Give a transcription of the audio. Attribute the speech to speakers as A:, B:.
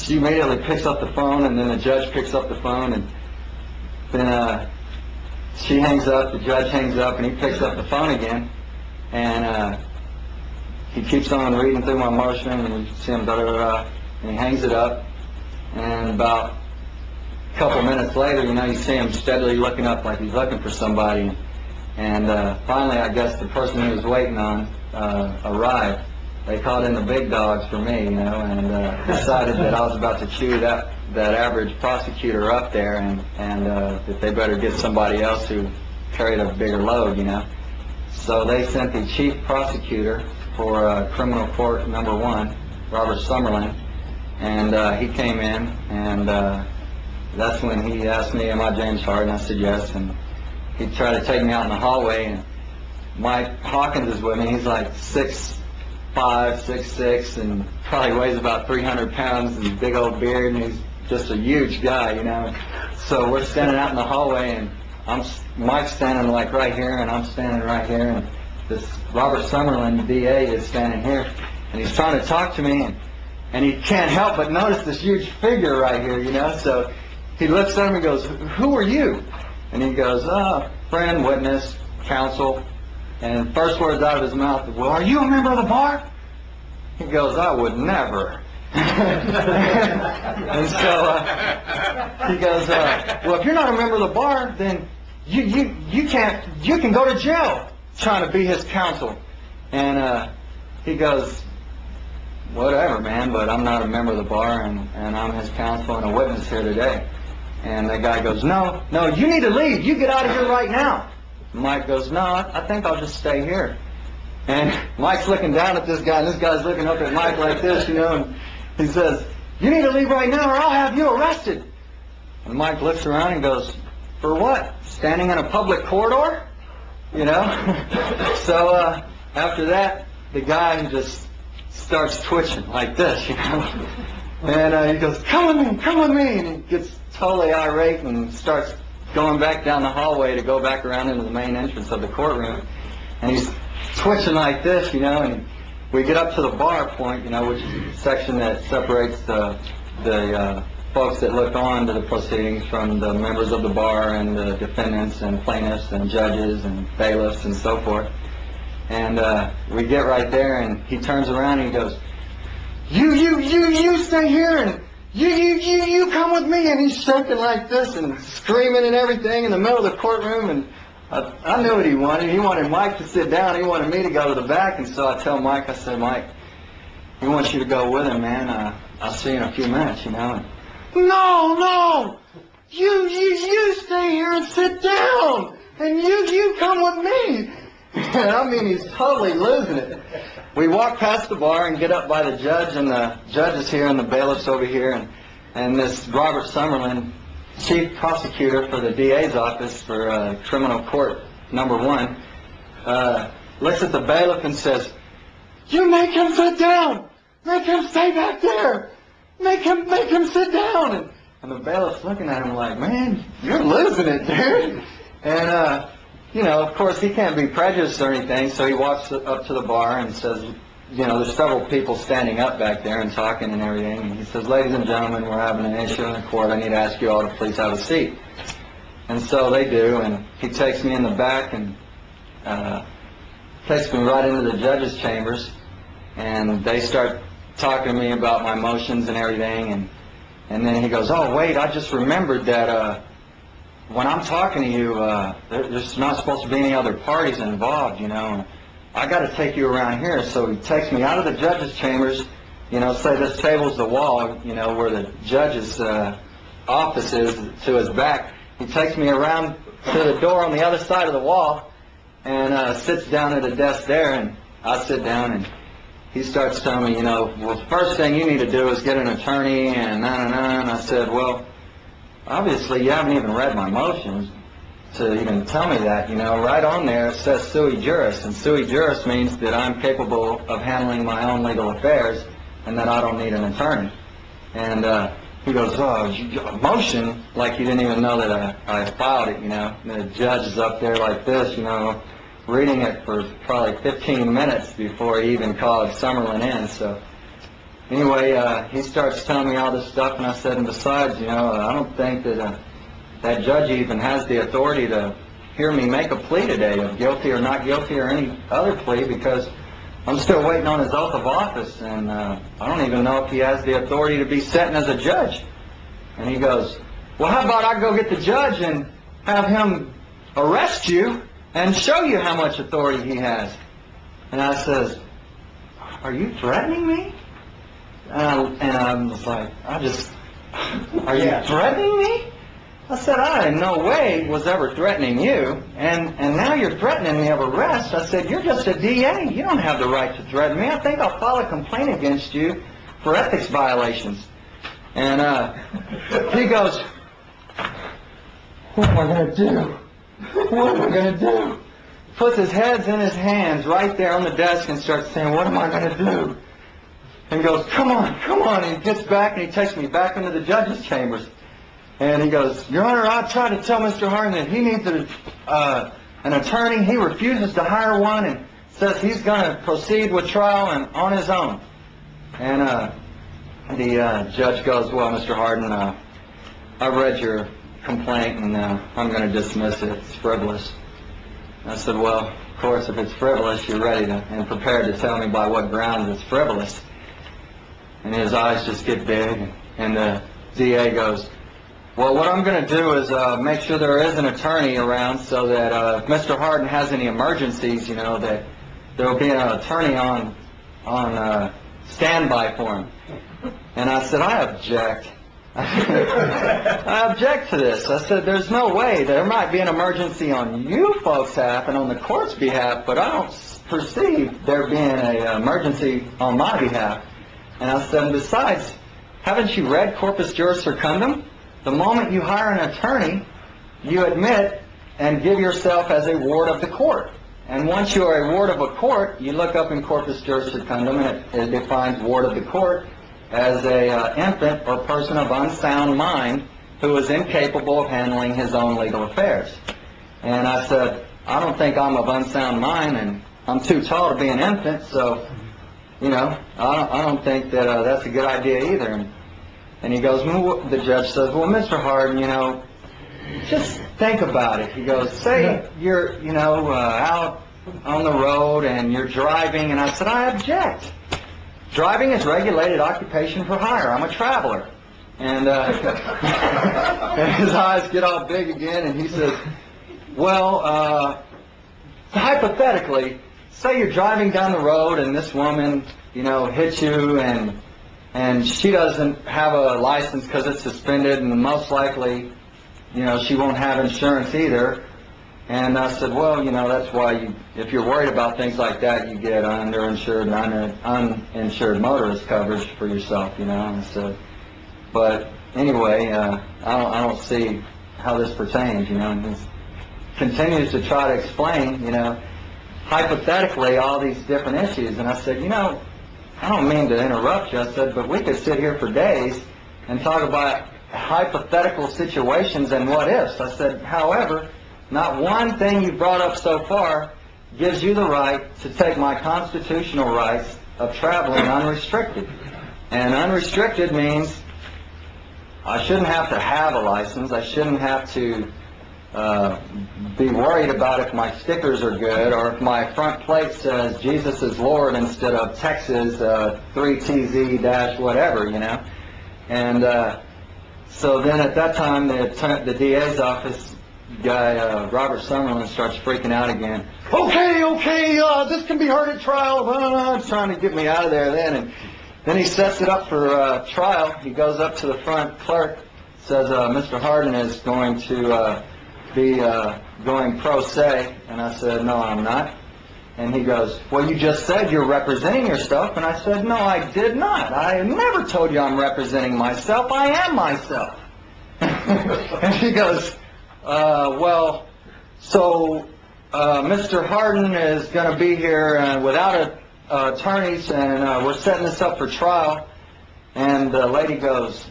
A: she immediately picks up the phone, and then the judge picks up the phone, and then she hangs up, the judge hangs up, and he picks up the phone again, and he keeps on reading through my motion, and you see him da-da-da-da, and he hangs it up, and about a couple minutes later, you see him steadily looking up like he's looking for somebody, and finally, I guess the person he was waiting on arrived. They called in the big dogs for me, and decided that I was about to chew that average prosecutor up there, and that they better get somebody else who carried a bigger load, So they sent the chief prosecutor for criminal court number 1, Robert Summerlin, and he came in, and that's when he asked me, am I James Harden? I said yes, and he tried to take me out in the hallway, and Mike Hawkins is with me. He's like 6'5", 6'6", and probably weighs about 300 pounds, and big old beard, and he's just a huge guy, So we're standing out in the hallway, and Mike's standing like right here, and I'm standing right here, and this Robert Summerlin, the DA, is standing here, and he's trying to talk to me, and he can't help but notice this huge figure right here, So he looks at him and goes, who are you? And he goes, friend, witness, counsel. And first words out of his mouth, well, are you a member of the bar? He goes, I would never. And so he goes, well, if you're not a member of the bar, then you can go to jail trying to be his counsel. And he goes, whatever, man, but I'm not a member of the bar, and I'm his counsel and a witness here today. And the guy goes, no, you need to leave. You get out of here right now. Mike goes, no, I think I'll just stay here. And Mike's looking down at this guy, and this guy's looking up at Mike like this, and he says, you need to leave right now or I'll have you arrested. And Mike looks around and goes, for what? Standing in a public corridor? So after that, the guy just starts twitching like this, And he goes, come with me, and he gets totally irate and starts going back down the hallway to go back around into the main entrance of the courtroom. And he's twitching like this, and we get up to the bar point, which is the section that separates the folks that look on to the proceedings from the members of the bar and the defendants and plaintiffs and judges and bailiffs and so forth. And we get right there, and he turns around and he goes, you stay here, and you come with me. And he's shaking like this and screaming and everything in the middle of the courtroom. And I knew what he wanted. He wanted Mike to sit down. He wanted me to go to the back. And so I tell Mike, I said, Mike, he wants you to go with him, man. I'll see you in a few minutes, And, no, you stay here and sit down, and you come with me. I mean, he's totally losing it. We walk past the bar and get up by the judge, and the judge is here and the bailiff's over here, and this Robert Summerlin, chief prosecutor for the DA's office for criminal court number 1, looks at the bailiff and says, you make him sit down. Make him stay back there. Make him sit down. And the bailiff's looking at him like, man, you're losing it, dude. And, of course, he can't be prejudiced or anything, so he walks up to the bar and says, there's several people standing up back there and talking and everything. And he says, ladies and gentlemen, we're having an issue in the court. I need to ask you all to please have a seat. And so they do, and he takes me in the back and takes me right into the judge's chambers. And they start talking to me about my motions and everything. And then he goes, oh, wait, I just remembered that when I'm talking to you, there's not supposed to be any other parties involved, I got to take you around here. So he takes me out of the judge's chambers, say this table's the wall, where the judge's office is to his back. He takes me around to the door on the other side of the wall and sits down at a desk there, and I sit down, and he starts telling me, well, the first thing you need to do is get an attorney, and and I said, well, obviously you haven't even read my motions to even tell me that, right on there it says sui juris, and sui juris means that I'm capable of handling my own legal affairs and that I don't need an attorney. And he goes, oh, a motion? Like he didn't even know that I filed it, And the judge is up there like this, reading it for probably 15 minutes before he even called Summerlin in. So anyway, he starts telling me all this stuff, and I said, and besides, I don't think that that judge even has the authority to hear me make a plea today of guilty or not guilty or any other plea, because I'm still waiting on his oath of office, and I don't even know if he has the authority to be sitting as a judge. And he goes, well, how about I go get the judge and have him arrest you and show you how much authority he has? And I says, are you threatening me? And I was like, are you threatening me? I said, I in no way was ever threatening you, and now you're threatening me of arrest. I said, you're just a DA. You don't have the right to threaten me. I think I'll file a complaint against you for ethics violations. And he goes, what am I going to do? What am I going to do? Puts his heads in his hands right there on the desk and starts saying, what am I going to do? And goes, come on, come on. And he gets back and he takes me back into the judge's chambers. And he goes, Your Honor, I tried to tell Mr. Hardin that he needs an attorney. He refuses to hire one and says he's going to proceed with trial and on his own. And the judge goes, well, Mr. Hardin, I've read your complaint, and I'm going to dismiss it. It's frivolous. I said, well, of course, if it's frivolous, you're ready to and prepared to tell me by what grounds it's frivolous. And his eyes just get big, and the DA goes, well, what I'm going to do is make sure there is an attorney around so that if Mr. Hardin has any emergencies, that there will be an attorney on standby for him. And I said, I object. I object to this. I said, there's no way. There might be an emergency on you folks' behalf and on the court's behalf, but I don't perceive there being an emergency on my behalf. And I said, besides, haven't you read Corpus Juris Secundum? The moment you hire an attorney, you admit and give yourself as a ward of the court. And once you are a ward of a court, you look up in Corpus Juris Secundum, and it defines ward of the court as a infant or person of unsound mind who is incapable of handling his own legal affairs. And I said, I don't think I'm of unsound mind, and I'm too tall to be an infant, so, I don't think that that's a good idea either. And he goes, the judge says, well, Mr. Hardin, just think about it. He goes, say you're, out on the road and you're driving. And I said, I object. Driving is regulated occupation for hire. I'm a traveler. And his eyes get all big again, and he says, well, hypothetically, say you're driving down the road and this woman, hits you, and she doesn't have a license because it's suspended, and most likely, she won't have insurance either. And I said, well, that's why if you're worried about things like that, you get underinsured and uninsured motorist coverage for yourself, And I said, but anyway, I don't see how this pertains, And he continues to try to explain, hypothetically all these different issues. And I said, I don't mean to interrupt you, I said, but we could sit here for days and talk about hypothetical situations and what ifs. I said, however, not one thing you brought up so far gives you the right to take my constitutional rights of traveling unrestricted. And unrestricted means I shouldn't have to have a license. I shouldn't have to be worried about if my stickers are good, or if my front plate says Jesus is Lord instead of Texas 3TZ- whatever, And so then at that time, the DA's office guy, Robert Summerlin, starts freaking out again. Okay, this can be heard at trial. He's trying to get me out of there then. And then he sets it up for trial. He goes up to the front clerk, says, Mr. Hardin is going to be going pro se. And I said, no, I'm not. And he goes, well, you just said you're representing yourself. And I said, no, I did not. I never told you I'm representing myself. I am myself. And he goes, well, so Mr. Hardin is going to be here without attorneys, and we're setting this up for trial. And the lady goes,